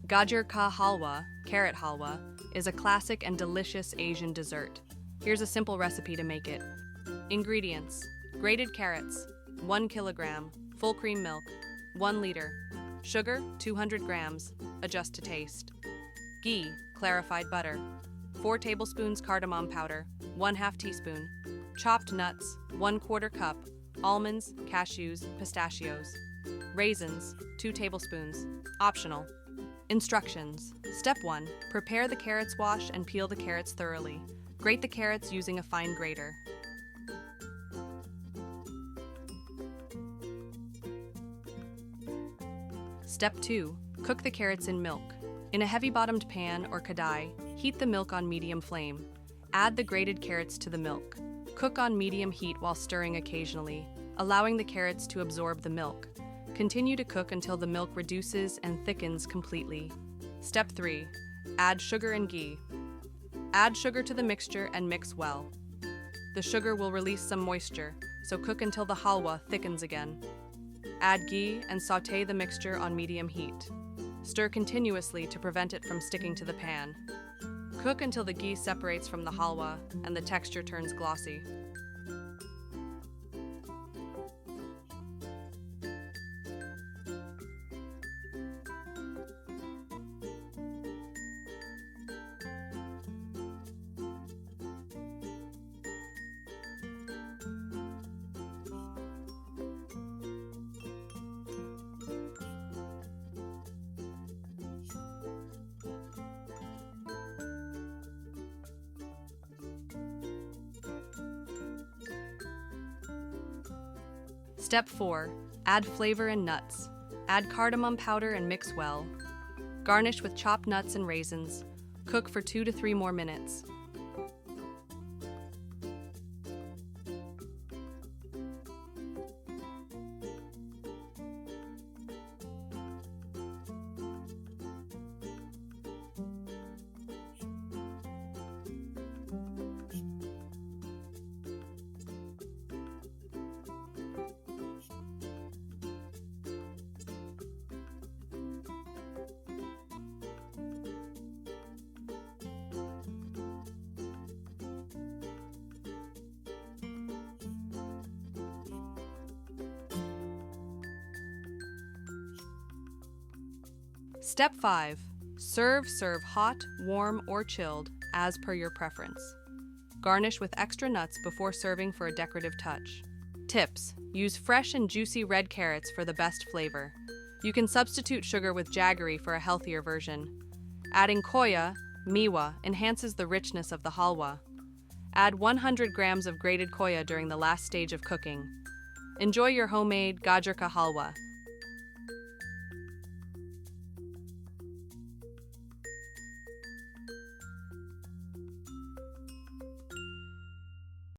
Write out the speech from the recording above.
Gajar ka halwa, carrot halwa, is a classic and delicious Asian dessert. Here's a simple recipe to make it. Ingredients: grated carrots, 1 kilogram, full cream milk, 1 liter, sugar, 200 grams, adjust to taste. Ghee, clarified butter, 4 tablespoons cardamom powder, 1/2 teaspoon, chopped nuts, 1/4 cup, almonds, cashews, pistachios, raisins, 2 tablespoons, optional. Instructions. Step 1. Prepare the carrots, wash and peel the carrots thoroughly. Grate the carrots using a fine grater. Step 2. Cook the carrots in milk. In a heavy-bottomed pan or kadai, heat the milk on medium flame. Add the grated carrots to the milk. Cook on medium heat while stirring occasionally, allowing the carrots to absorb the milk. Continue to cook until the milk reduces and thickens completely. Step 3. Add sugar and ghee. Add sugar to the mixture and mix well. The sugar will release some moisture, so cook until the halwa thickens again. Add ghee and sauté the mixture on medium heat. Stir continuously to prevent it from sticking to the pan. Cook until the ghee separates from the halwa and the texture turns glossy. Step 4. Add flavor and nuts. Add cardamom powder and mix well. Garnish with chopped nuts and raisins. Cook for 2 to 3 more minutes. Step 5. Serve hot, warm, or chilled, as per your preference. Garnish with extra nuts before serving for a decorative touch. Tips: use fresh and juicy red carrots for the best flavor. You can substitute sugar with jaggery for a healthier version. Adding koya, miwa, enhances the richness of the halwa. Add 100 grams of grated koya during the last stage of cooking. Enjoy your homemade gajar ka halwa.